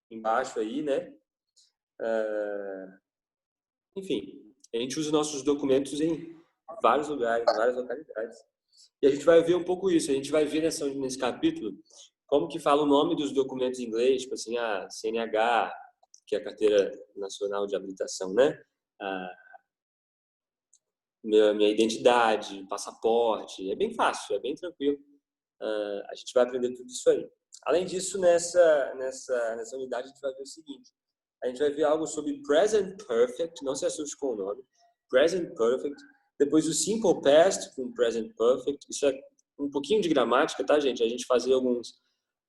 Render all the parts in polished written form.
embaixo aí, né? Enfim, a gente usa nossos documentos em vários lugares, várias localidades. E a gente vai ver um pouco isso. A gente vai ver nesse capítulo como que fala o nome dos documentos em inglês, tipo assim, a CNH, que é a Carteira Nacional de Habilitação, né? Minha identidade, passaporte. É bem fácil, é bem tranquilo. A gente vai aprender tudo isso aí. Além disso, nessa unidade, a gente vai ver o seguinte. A gente vai ver algo sobre Present Perfect, não se assuste com o nome. Present Perfect. Depois o Simple Past com Present Perfect. Isso é um pouquinho de gramática, tá, gente? A gente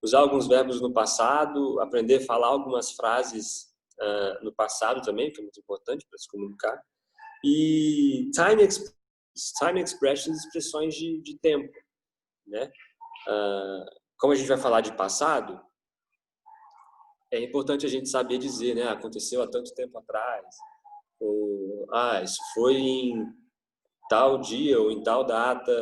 usar alguns verbos no passado, aprender a falar algumas frases no passado também, que é muito importante para se comunicar. E time expressions, expressões de tempo, né? Como a gente vai falar de passado, é importante a gente saber dizer, né? Aconteceu há tanto tempo atrás, ou isso foi em tal dia ou em tal data,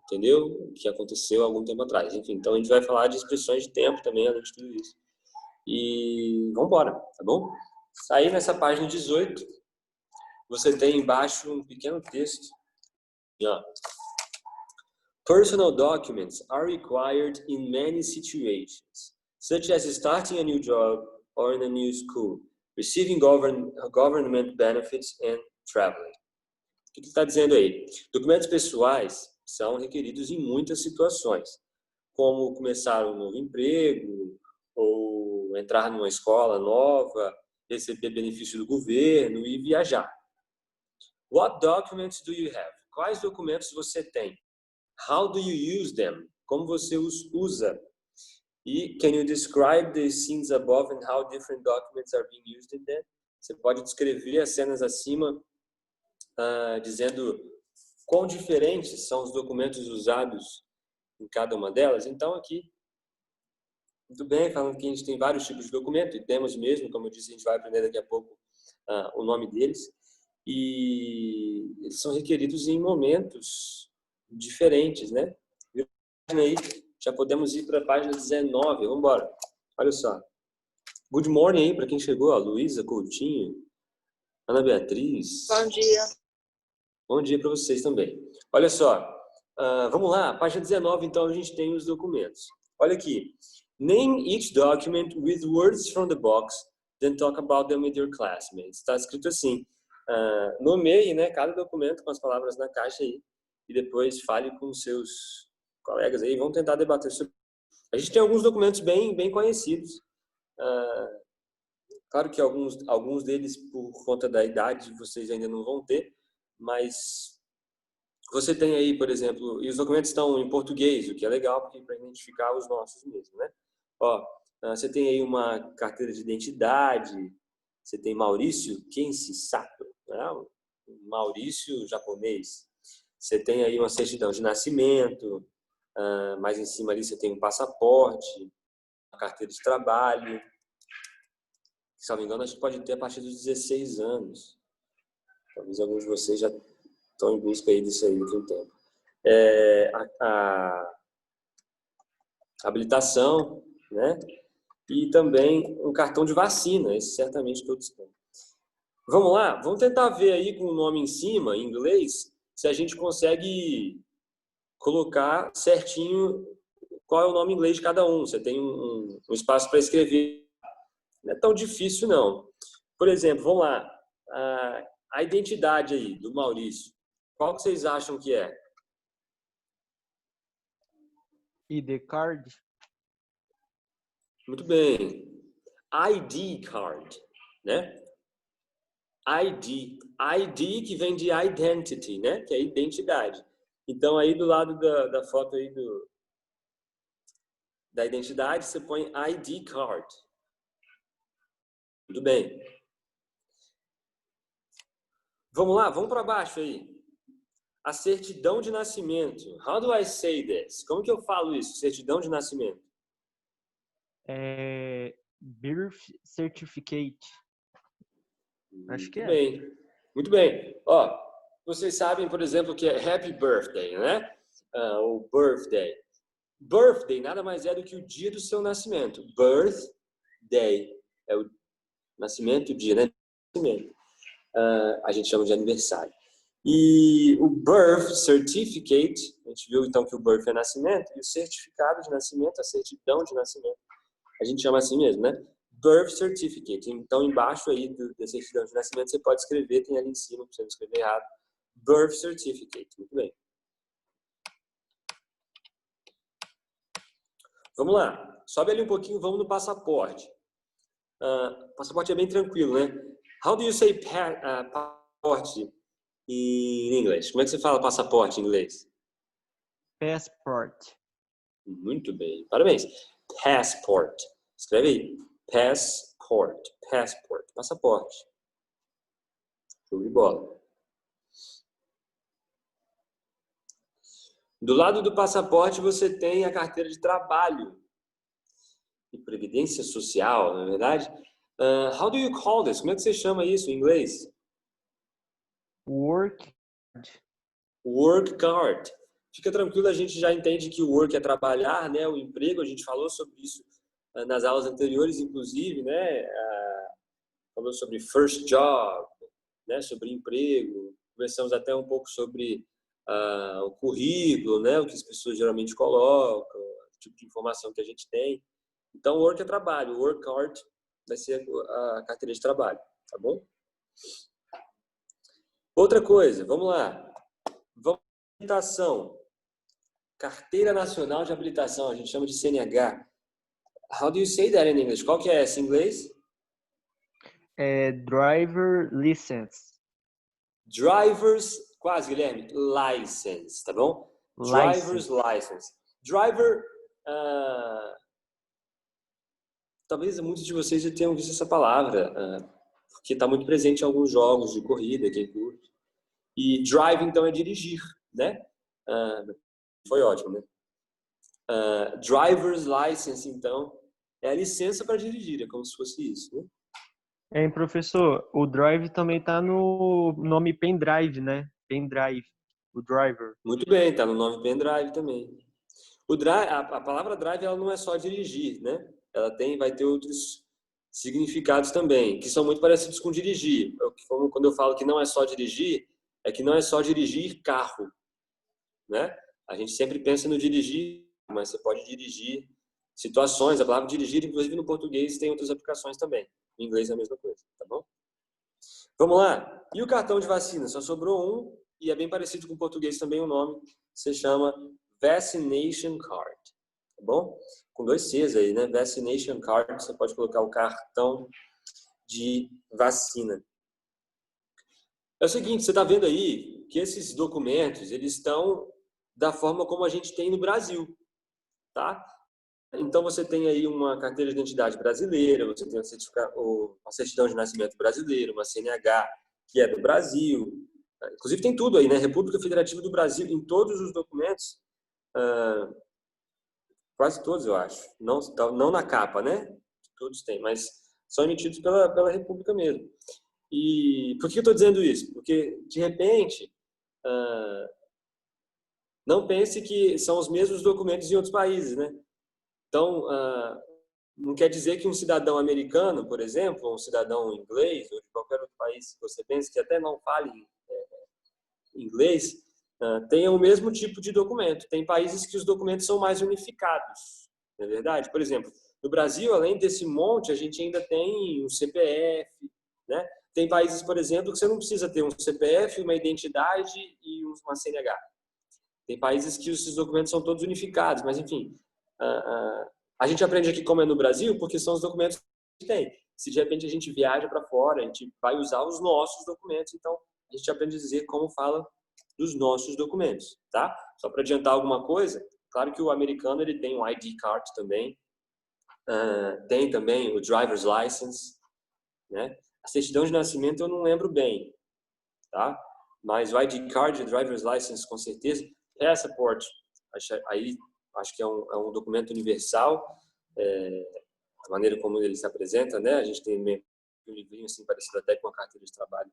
entendeu? Que aconteceu há algum tempo atrás. Enfim, então a gente vai falar de expressões de tempo também, além de tudo isso. E vamos embora, tá bom? Aí nessa página 18, você tem embaixo um pequeno texto. Ó. Personal documents are required in many situations, such as starting a new job or in a new school, receiving government benefits and traveling. O que está dizendo aí? Documentos pessoais são requeridos em muitas situações, como começar um novo emprego, ou entrar numa escola nova, receber benefício do governo e viajar. What documents do you have? Quais documentos você tem? How do you use them? Como você os usa? E can you describe the scenes above and how different documents are being used in them? Você pode descrever as cenas acima, dizendo quão diferentes são os documentos usados em cada uma delas. Então aqui, muito bem, falando que a gente tem vários tipos de documento, e temos mesmo, como eu disse, a gente vai aprender daqui a pouco o nome deles, e eles são requeridos em momentos diferentes, né? Aí, já podemos ir para a página 19, vamos embora. Olha só. Good morning aí para quem chegou, a Luísa Coutinho, Ana Beatriz. Bom dia. Bom dia para vocês também. Olha só, vamos lá, página 19, então a gente tem os documentos. Olha aqui. Name each document with words from the box, then talk about them with your classmates. Está escrito assim, nomeie, né, cada documento com as palavras na caixa aí, e depois fale com seus colegas aí, vamos tentar debater sobre. A gente tem alguns documentos bem conhecidos. Claro que alguns deles, por conta da idade, vocês ainda não vão ter, mas você tem aí, por exemplo, e os documentos estão em português, o que é legal, porque para identificar os nossos mesmo, né? Ó, você tem aí uma carteira de identidade, você tem Maurício Kenshi Sato, né? Maurício japonês. Você tem aí uma certidão de nascimento, mais em cima ali você tem um passaporte, uma carteira de trabalho. Se não me engano, acho que pode ter a partir dos 16 anos. Talvez alguns de vocês já estão em busca aí disso aí daqui a um tempo. A habilitação, né? E também um cartão de vacina, esse certamente todos têm. Vamos lá? Vamos tentar ver aí com o nome em cima, em inglês, se a gente consegue colocar certinho qual é o nome em inglês de cada um. Você tem um espaço para escrever. Não é tão difícil, não. Por exemplo, vamos lá. A identidade aí do Maurício. Qual que vocês acham que é? ID card. Muito bem. ID card, né? ID que vem de identity, né? Que é identidade. Então aí do lado da foto aí da identidade você põe ID card. Muito bem. Vamos lá, vamos para baixo aí. A certidão de nascimento. How do I say this? Como que eu falo isso? Certidão de nascimento. Birth certificate. Acho que Muito bem. Muito bem. Ó, vocês sabem, por exemplo, que é Happy Birthday, né? O birthday. Birthday nada mais é do que o dia do seu nascimento. Birth, birthday, é o nascimento, o dia, né? Nascimento. A gente chama de aniversário. E o birth certificate, a gente viu então que o birth é nascimento, e o certificado de nascimento, a certidão de nascimento, a gente chama assim mesmo, né? Birth certificate. Então, embaixo aí da certidão de nascimento, você pode escrever, tem ali em cima, para você não escrever errado, birth certificate. Muito bem. Vamos lá. Sobe ali um pouquinho, vamos no passaporte. Passaporte é bem tranquilo, né? How do you say passaporte em inglês? Como é que você fala passaporte em inglês? Passport. Muito bem. Parabéns. Passport. Escreve aí. Passport. Passport. Passaporte. Show de bola. Do lado do passaporte você tem a carteira de trabalho e previdência social, não é verdade? How do you call this? Como é que você chama isso em inglês? Work. Work card. Fica tranquilo, a gente já entende que o work é trabalhar, né? O emprego, a gente falou sobre isso nas aulas anteriores, inclusive, né? Falou sobre first job, né? Sobre emprego. Conversamos até um pouco sobre o currículo, né? O que as pessoas geralmente colocam, o tipo de informação que a gente tem. Então, work é trabalho, work card vai ser a carteira de trabalho, tá bom? Outra coisa, vamos lá. Vamos para habilitação. Carteira Nacional de Habilitação, a gente chama de CNH. How do you say that in English? Qual que é essa em inglês? Driver license. Driver's, quase, Guilherme, license, tá bom? Driver's License. license. Driver, talvez muitos de vocês já tenham visto essa palavra, porque está muito presente em alguns jogos de corrida, quem curte. E drive, então, é dirigir, né? Foi ótimo, né? Driver's license, então, é a licença para dirigir, é como se fosse isso, né? Professor, o drive também tá no nome pendrive, né? Pendrive, o driver. Muito bem, está no nome pendrive também. A palavra drive ela não é só dirigir, né? Ela vai ter outros significados também, que são muito parecidos com dirigir. Quando eu falo que não é só dirigir, é que não é só dirigir carro, né? A gente sempre pensa no dirigir, mas você pode dirigir situações. A palavra dirigir, inclusive no português, tem outras aplicações também. Em inglês é a mesma coisa, tá bom? Vamos lá. E o cartão de vacina? Só sobrou um e é bem parecido com o português também o nome. Se chama Vaccination Card, tá bom? Com 2 Cs aí, né? Vaccination Card, você pode colocar o cartão de vacina. É o seguinte, você está vendo aí que esses documentos, eles estão da forma como a gente tem no Brasil, tá? Então, você tem aí uma carteira de identidade brasileira, você tem uma certidão de nascimento brasileira, uma CNH, que é do Brasil. Inclusive, tem tudo aí, né? República Federativa do Brasil, em todos os documentos, quase todos, eu acho. Não na capa, né? Todos têm, mas são emitidos pela República mesmo. E por que eu estou dizendo isso? Porque, de repente, não pense que são os mesmos documentos em outros países, né? Então, não quer dizer que um cidadão americano, por exemplo, ou um cidadão inglês, ou de qualquer outro país que você pense que até não fale inglês, tenha o mesmo tipo de documento. Tem países que os documentos são mais unificados, não é verdade? Por exemplo, no Brasil, além desse monte, a gente ainda tem um CPF, né? Tem países, por exemplo, que você não precisa ter um CPF, uma identidade e uma CNH. Tem países que esses documentos são todos unificados, mas enfim, a gente aprende aqui como é no Brasil porque são os documentos que a gente tem. Se de repente a gente viaja para fora, a gente vai usar os nossos documentos, então a gente aprende a dizer como fala dos nossos documentos, tá? Só para adiantar alguma coisa, claro que o americano ele tem um ID card também, tem também o driver's license, né? A certidão de nascimento eu não lembro bem, tá? Mas o ID card e o driver's license com certeza. Passport, aí acho que é um documento universal, a maneira como ele se apresenta, né? A gente tem um livrinho assim parecido até com a carteira de trabalho.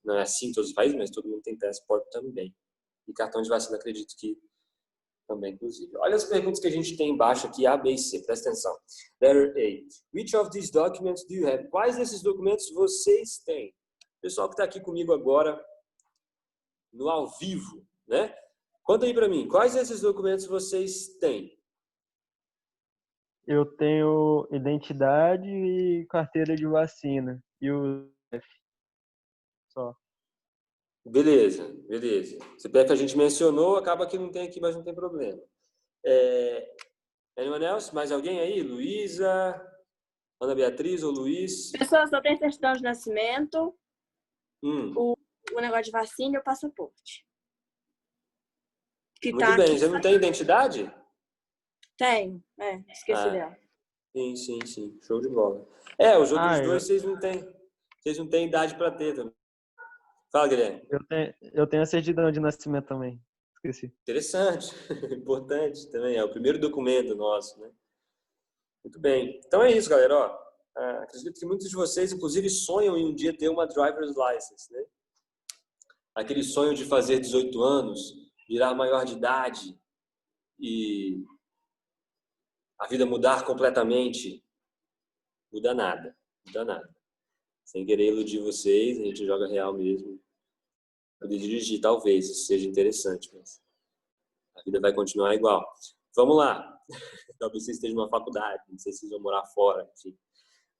Não é assim em todos os países, mas todo mundo tem passport também. E cartão de vacina, acredito que também, inclusive. Olha as perguntas que a gente tem embaixo aqui, A, B e C. Presta atenção. Letter A. Which of these documents do you have? Quais desses documentos vocês têm? Pessoal que está aqui comigo agora, no ao vivo, né? Conta aí para mim, quais desses documentos vocês têm? Eu tenho identidade e carteira de vacina. E o só. Beleza, beleza. CPF a gente mencionou, acaba que não tem aqui, mas não tem problema. Anyone else? Mais alguém aí? Luísa, Ana Beatriz ou Luiz? Pessoal, só tem certidão de nascimento, Hum. o negócio de vacina e o passaporte. Que Muito tá bem, aqui. você não tem identidade? Tenho, esqueci dela. Sim, show de bola. Os outros dois vocês não têm idade para ter também. Fala, Guilherme. Eu tenho a certidão de nascimento também. Esqueci. Interessante, importante também. É o primeiro documento nosso, né? Muito bem. Então é isso, galera. Acredito que muitos de vocês, inclusive, sonham em um dia ter uma driver's license, né? Aquele sonho de fazer 18 anos, virar maior de idade e a vida mudar completamente. Muda nada. Sem querer iludir vocês, a gente joga real mesmo. Poder dirigir, talvez, isso seja interessante, mas a vida vai continuar igual. Vamos lá. Talvez vocês estejam numa faculdade, não sei se vocês vão morar fora, enfim.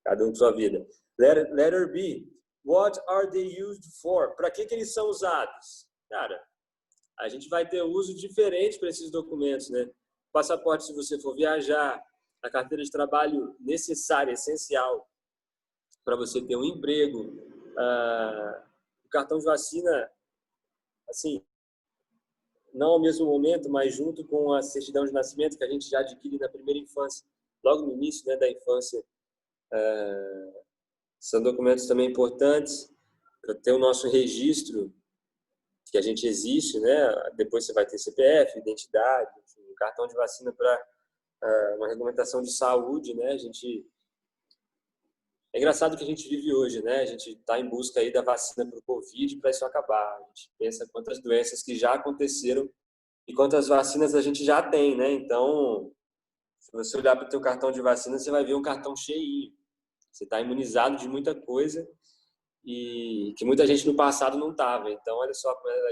Cada um com sua vida. Letter B. What are they used for? Para que eles são usados? Cara, a gente vai ter uso diferente para esses documentos, né? Passaporte, se você for viajar, a carteira de trabalho necessária, essencial para você ter um emprego, o cartão de vacina, assim, não ao mesmo momento, mas junto com a certidão de nascimento que a gente já adquire na primeira infância, logo no início, né, da infância. São documentos também importantes para ter o nosso registro, que a gente existe, né? Depois você vai ter CPF, identidade, enfim, cartão de vacina para uma regulamentação de saúde, né? É engraçado que a gente vive hoje, né? A gente está em busca aí da vacina para o Covid para isso acabar. A gente pensa quantas doenças que já aconteceram e quantas vacinas a gente já tem, né? Então, se você olhar para o teu cartão de vacina, você vai ver um cartão cheinho. Você está imunizado de muita coisa e que muita gente no passado não estava. Então, olha só como é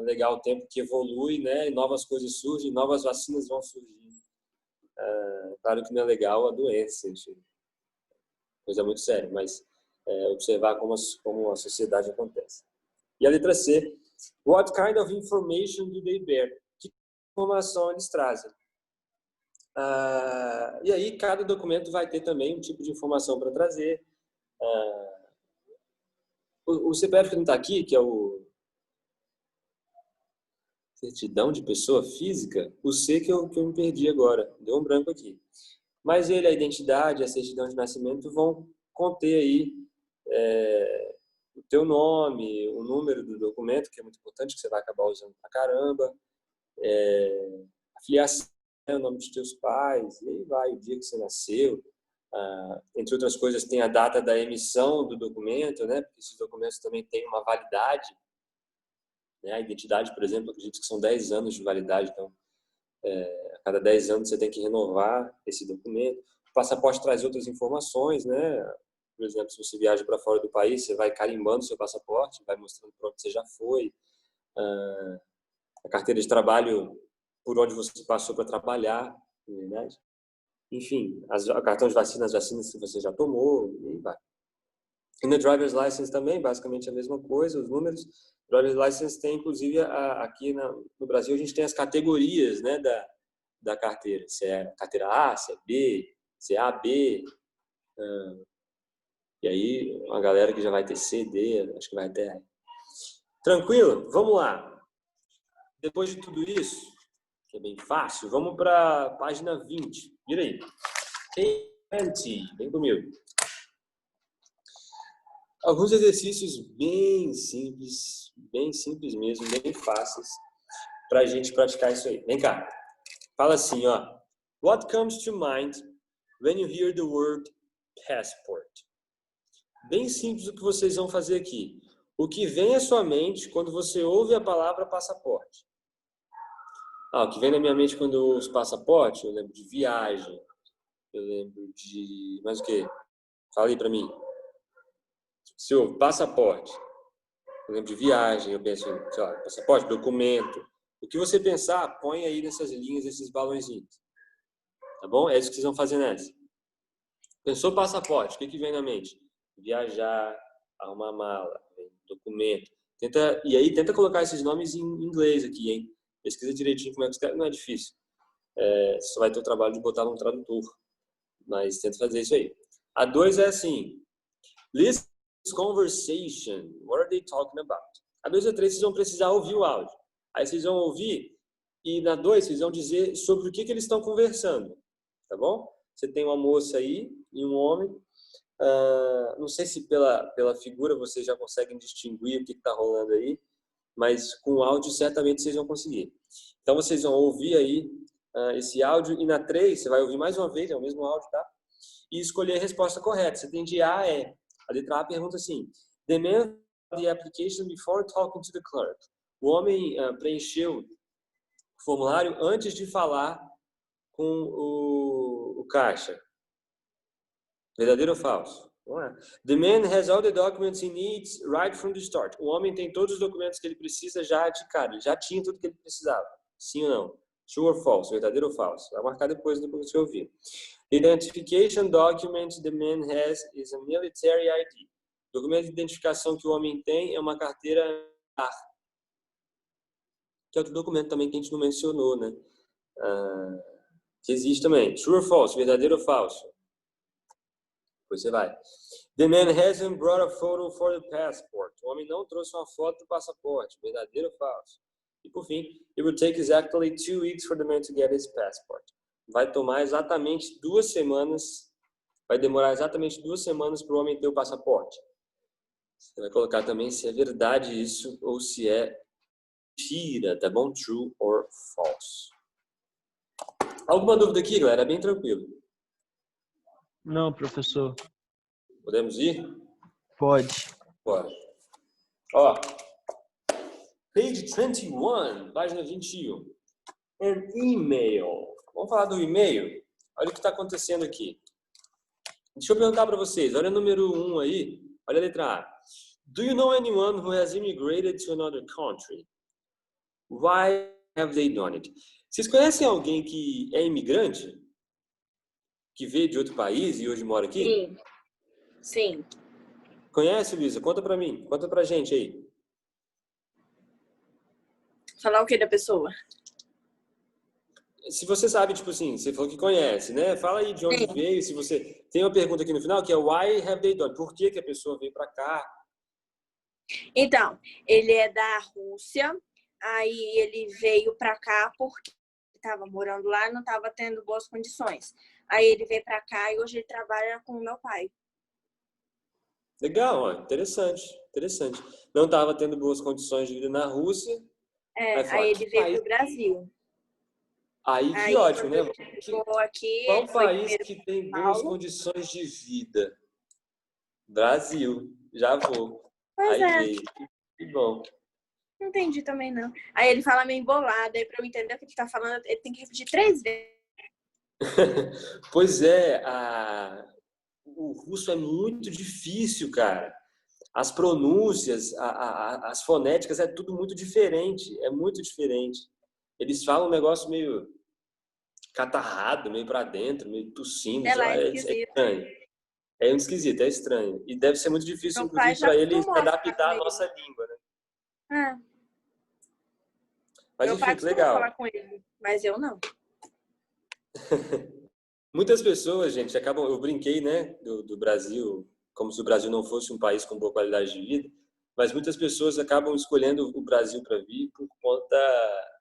legal o tempo que evolui, né? E novas coisas surgem, novas vacinas vão surgindo. Claro que não é legal a doença, enfim. Coisa muito séria, mas observar como a sociedade acontece. E a letra C. What kind of information do they bear? Que informação eles trazem? E aí, cada documento vai ter também um tipo de informação para trazer. O CPF que não está aqui, que é o certidão de pessoa física, o C que eu me perdi agora, deu um branco aqui. Mas ele, a identidade, a certidão de nascimento vão conter aí o teu nome, o número do documento, que é muito importante, que você vai acabar usando pra caramba, a filiação, o nome dos teus pais, e aí vai, o dia que você nasceu. Entre outras coisas, tem a data da emissão do documento, né? Porque esses documentos também têm uma validade. Né? A identidade, por exemplo, acredito que são 10 anos de validade, então a cada 10 anos você tem que renovar esse documento. O passaporte traz outras informações, né? Por exemplo, se você viaja para fora do país, você vai carimbando seu passaporte, vai mostrando para onde você já foi. A carteira de trabalho, por onde você passou para trabalhar, na verdade. Enfim, o cartão de vacina, as vacinas que você já tomou, e aí vai. E na driver's license também, basicamente a mesma coisa, os números. Driver's license tem, inclusive, aqui no Brasil, a gente tem as categorias, né, da carteira. Se é carteira A, se é B, se é AB. E aí, uma galera que já vai ter C, D, acho que vai até aí. Tranquilo? Vamos lá. Depois de tudo isso, que é bem fácil, vamos para a página 20. Vira aí. 20, vem comigo. Alguns exercícios bem simples mesmo, bem fáceis, para a gente praticar isso aí. Vem cá. Fala assim, ó. What comes to mind when you hear the word passport? Bem simples o que vocês vão fazer aqui. O que vem à sua mente quando você ouve a palavra passaporte? O que vem na minha mente quando eu ouço passaporte, eu lembro de viagem, eu lembro de... mais o quê? Fala aí pra mim. Se eu passaporte, eu lembro de viagem, eu penso em, sei lá, passaporte, documento. O que você pensar, põe aí nessas linhas, esses balãozinhos. Tá bom? É isso que vocês vão fazer nessa. Pensou passaporte, o que vem na mente? Viajar, arrumar mala, documento. Tenta colocar esses nomes em inglês aqui, hein? Pesquisa direitinho como é que escreve, não é difícil. Você só vai ter o trabalho de botar num tradutor. Mas tenta fazer isso aí. A 2 é assim. Listen to this conversation. What are they talking about? A 2 e a 3 vocês vão precisar ouvir o áudio. Aí vocês vão ouvir e na 2 vocês vão dizer sobre o que eles estão conversando. Tá bom? Você tem uma moça aí e um homem. Não sei se pela figura vocês já conseguem distinguir o que está rolando aí, mas com o áudio certamente vocês vão conseguir. Então vocês vão ouvir aí esse áudio e na 3 você vai ouvir mais uma vez, é o mesmo áudio, tá? E escolher a resposta correta. Você tem de A a E. A letra A pergunta assim: The man the application before talking to the clerk. O homem preencheu o formulário antes de falar com o caixa. Verdadeiro ou falso? The man has all the documents he needs right from the start. O homem tem todos os documentos que ele precisa já de cara. Ele já tinha tudo que ele precisava. Sim ou não? True or false? Verdadeiro ou falso? Vai marcar depois que você ouvir. The identification document the man has is a military ID. O documento de identificação que o homem tem é uma carteira militar. Que é outro documento também que a gente não mencionou, né? Que existe também. True or false? Verdadeiro ou falso? Depois você vai. The man hasn't brought a photo for the passport. O homem não trouxe uma foto do passaporte. Verdadeiro ou falso? E por fim, it will take exactly 2 weeks for the man to get his passport. Vai tomar exatamente 2 semanas. Vai demorar exatamente 2 semanas para o homem ter o passaporte. Você vai colocar também se é verdade isso ou se é mentira, tá bom? True or false. Alguma dúvida aqui, galera? É bem tranquilo. Não, professor. Podemos ir? Pode. Bora. Page 21, página 21. An email. Vamos falar do e-mail? Olha o que está acontecendo aqui. Deixa eu perguntar para vocês. Olha o número 1 aí. Olha a letra A. Do you know anyone who has immigrated to another country? Why have they done it? Vocês conhecem alguém que é imigrante? Que veio de outro país e hoje mora aqui? Sim. Sim. Conhece, Luísa? Conta pra mim. Conta pra gente aí. Falar o que da pessoa? Se você sabe, tipo assim, você falou que conhece, né? Fala aí de onde veio. Se você tem uma pergunta aqui no final que é Why have they done? Por que a pessoa veio pra cá? Então, ele é da Rússia. Aí ele veio pra cá porque estava morando lá e não estava tendo boas condições. Aí ele veio pra cá e hoje ele trabalha com o meu pai. Legal, ó, interessante, interessante. Não estava tendo boas condições de vida na Rússia. Aí ele veio pro Brasil. Aí que ótimo, né? Chegou aqui, Qual ele foi país que tem boas condições de vida? Brasil. Já vou. Pois aí veio. Que bom. Não entendi também, não. Aí ele fala meio embolado, aí pra eu entender o que ele tá falando, ele tem que repetir 3 vezes. Pois é, o russo é muito difícil, cara. As pronúncias, as fonéticas, é tudo muito diferente. É muito diferente. Eles falam um negócio meio catarrado, meio pra dentro, meio tossindo. É É estranho. É muito esquisito, é estranho. E deve ser muito difícil, Meu pai inclusive, já para ele acostumou a adaptar falar a com nossa ele. língua, né? Meu Mas pai enfim, que costuma legal. falar com ele, mas eu não. Muitas pessoas, gente, acabam... Eu brinquei, né, do Brasil, como se o Brasil não fosse um país com boa qualidade de vida, mas muitas pessoas acabam escolhendo o Brasil para vir por conta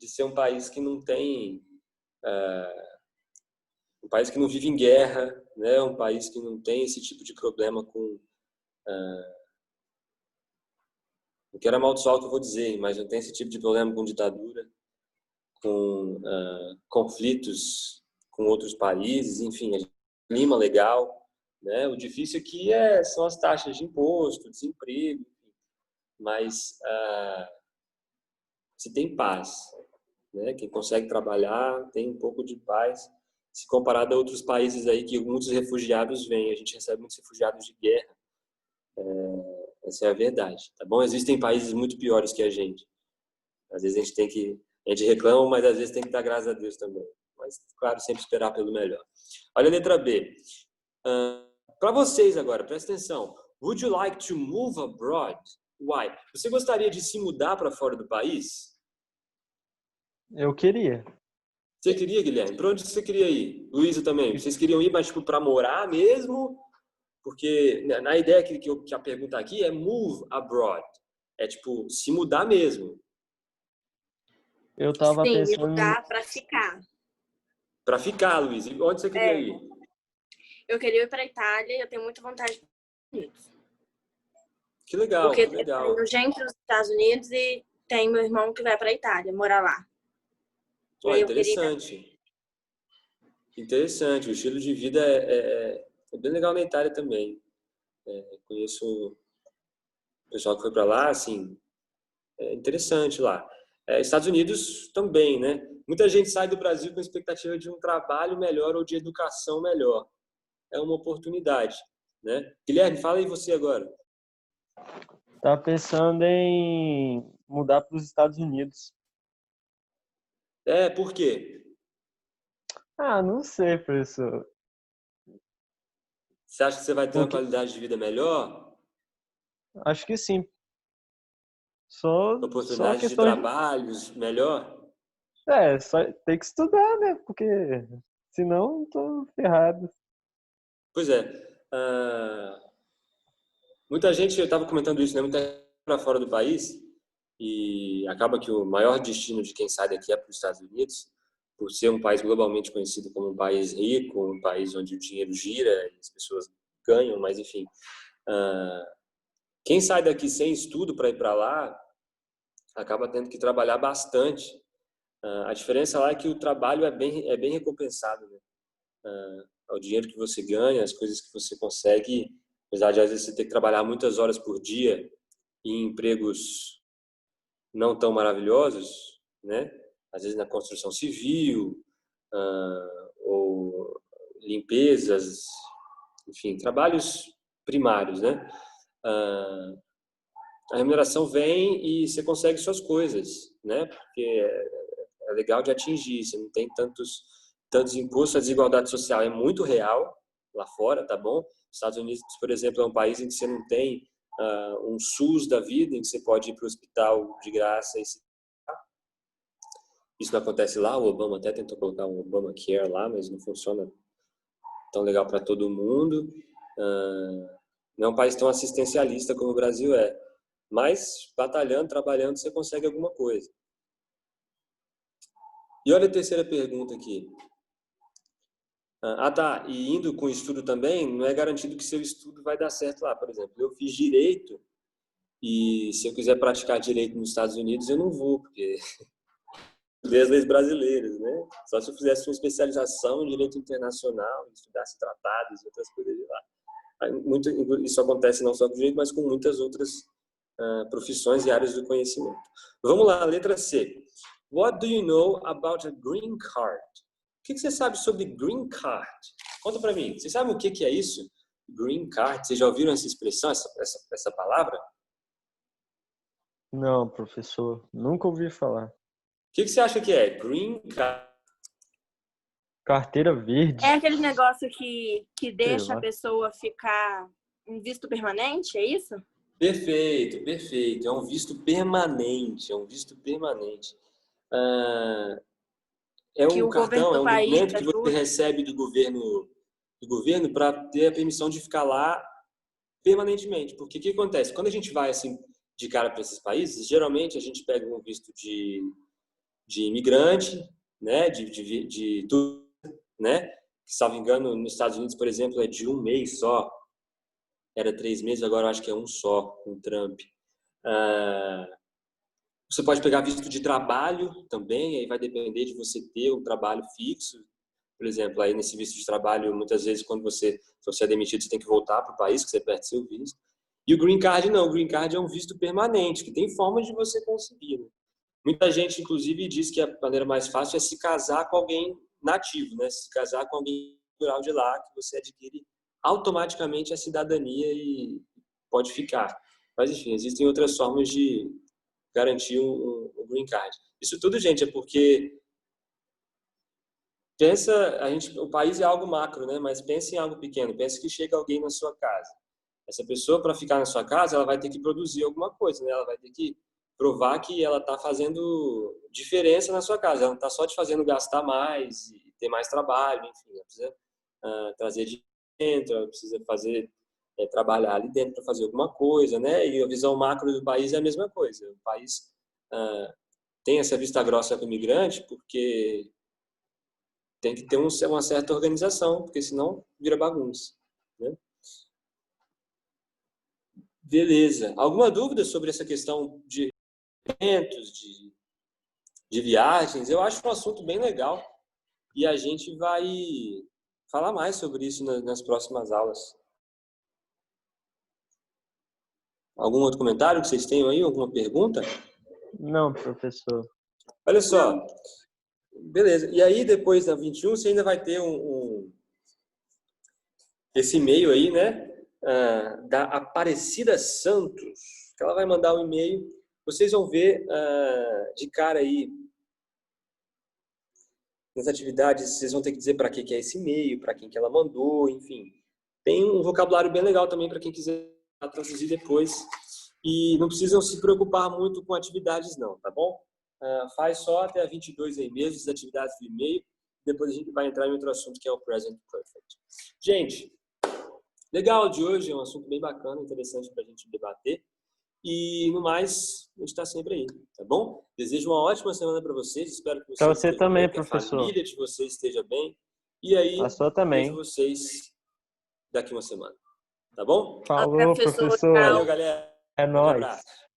de ser um país que não tem... um país que não vive em guerra, né? Um país que não tem esse tipo de problema com... não quero amaldiçoar o que eu vou dizer, mas não tem esse tipo de problema com ditadura, com conflitos com outros países, enfim, clima legal, né? O difícil aqui são as taxas de imposto, desemprego, mas se tem paz, né? Quem consegue trabalhar tem um pouco de paz, se comparado a outros países aí que muitos refugiados vêm. A gente recebe muitos refugiados de guerra. Essa é a verdade, tá bom? Existem países muito piores que a gente. Às vezes a gente reclama, mas às vezes tem que dar graças a Deus também. Mas, claro, sempre esperar pelo melhor. Olha a letra B. Para vocês agora, presta atenção. Would you like to move abroad? Why? Você gostaria de se mudar para fora do país? Eu queria. Você queria, Guilherme? Para onde você queria ir? Luísa também. Vocês queriam ir, mas tipo, para morar mesmo? Porque na ideia que a pergunta aqui é move abroad. É tipo, se mudar mesmo. Eu tava Sim, pensando. mudar para ficar. Para ficar, Luísa. E onde você queria ir? Eu queria ir para Itália e eu tenho muita vontade de ir. Que legal, Porque que legal. tem gente nos Estados Unidos e tem meu irmão que vai para Itália, morar lá. Oh, interessante. Interessante. O estilo de vida é bem legal na Itália também. Conheço o pessoal que foi para lá, assim, é interessante lá. Estados Unidos também, né? Muita gente sai do Brasil com a expectativa de um trabalho melhor ou de educação melhor. É uma oportunidade, né? Guilherme, fala aí você agora. Tá pensando em mudar para os Estados Unidos. Por quê? Não sei, professor. Você acha que você vai ter uma qualidade de vida melhor? Acho que sim. Só Oportunidades de questão trabalhos melhor? só tem que estudar, né? Porque senão tô ferrado. Pois é. Muita gente, eu estava comentando isso, né? Muita gente para fora do país e acaba que o maior destino de quem sai daqui é para os Estados Unidos, por ser um país globalmente conhecido como um país rico, um país onde o dinheiro gira e as pessoas ganham, mas enfim. Quem sai daqui sem estudo para ir para lá acaba tendo que trabalhar bastante. A diferença lá é que o trabalho é bem recompensado, né? O dinheiro que você ganha, as coisas que você consegue, apesar de às vezes você ter que trabalhar muitas horas por dia em empregos não tão maravilhosos, né? Às vezes na construção civil, ou limpezas, enfim, trabalhos primários, né? A remuneração vem e você consegue suas coisas, né? Porque é legal de atingir, você não tem tantos impostos, a desigualdade social é muito real lá fora, tá bom? Estados Unidos, por exemplo, é um país em que você não tem um SUS da vida, em que você pode ir para o hospital de graça. Isso não acontece lá, o Obama até tentou colocar um Obamacare lá, mas não funciona tão legal para todo mundo. Não é um país tão assistencialista como o Brasil é, mas batalhando, trabalhando, você consegue alguma coisa. E olha a terceira pergunta aqui. Tá. E indo com estudo também, não é garantido que seu estudo vai dar certo lá. Por exemplo, eu fiz direito e se eu quiser praticar direito nos Estados Unidos, eu não vou, porque as leis brasileiras, né? Só se eu fizesse uma especialização em direito internacional, estudasse tratados e outras coisas de lá. Isso acontece não só com direito, mas com muitas outras profissões e áreas do conhecimento. Vamos lá, letra C. What do you know about a green card? O que você sabe sobre green card? Conta pra mim. Você sabe o que é isso? Green card. Vocês já ouviram essa expressão, essa palavra? Não, professor. Nunca ouvi falar. O que você acha que é? Green card. Carteira verde. É aquele negócio que deixa a pessoa ficar em visto permanente, é isso? Perfeito, perfeito. É um visto permanente. É um cartão, é um documento que você recebe do governo para ter a permissão de ficar lá permanentemente. Porque o que acontece? Quando a gente vai assim de cara para esses países, geralmente a gente pega um visto de imigrante, né, de tudo, né? Que, salvo engano, nos Estados Unidos, por exemplo, é de 1 mês só. Era 3 meses, agora eu acho que é um só, com Trump. Você pode pegar visto de trabalho também, aí vai depender de você ter um trabalho fixo. Por exemplo, aí nesse visto de trabalho, muitas vezes, se você é demitido, você tem que voltar para o país que você perde seu visto. E o Green Card não, o Green Card é um visto permanente, que tem forma de você conseguir, né? Muita gente, inclusive, diz que a maneira mais fácil é se casar com alguém nativo, né? Se casar com alguém natural de lá, que você adquire automaticamente a cidadania e pode ficar. Mas, enfim, existem outras formas de garantir um green card. Isso tudo, gente, é porque o país é algo macro, né? Mas pense em algo pequeno. Pense que chega alguém na sua casa. Essa pessoa, para ficar na sua casa, ela vai ter que produzir alguma coisa, né? Ela vai ter que provar que ela está fazendo diferença na sua casa. Ela não está só te fazendo gastar mais e ter mais trabalho, enfim. Ela precisa trazer dinheiro dentro, ela precisa trabalhar ali dentro para fazer alguma coisa, né? E a visão macro do país é a mesma coisa. O país tem essa vista grossa com o imigrante porque tem que ter uma certa organização, porque senão vira bagunça, né? Beleza. Alguma dúvida sobre essa questão de eventos, de viagens? Eu acho um assunto bem legal e a gente vai falar mais sobre isso nas próximas aulas. Algum outro comentário que vocês tenham aí? Alguma pergunta? Não, professor. Olha só. Beleza. E aí, depois da 21, você ainda vai ter esse e-mail aí, né? Da Aparecida Santos, que ela vai mandar um e-mail. Vocês vão ver de cara aí nas atividades, vocês vão ter que dizer para que é esse e-mail, para quem que ela mandou, enfim. Tem um vocabulário bem legal também para quem quiser traduzir depois. E não precisam se preocupar muito com atividades não, tá bom? Faz só até a 22 aí mesmo, as atividades do e-mail. Depois a gente vai entrar em outro assunto que é o Present Perfect. Gente, legal de hoje, é um assunto bem bacana, interessante para a gente debater. E, no mais, a gente está sempre aí, tá bom? Desejo uma ótima semana para vocês. Espero que vocês Para você também, bem, que a professor. família de vocês esteja bem. E aí, A sua também. vejo vocês daqui uma semana. Tá bom? Falou, professor. Valeu, galera. É Um nóis. abraço.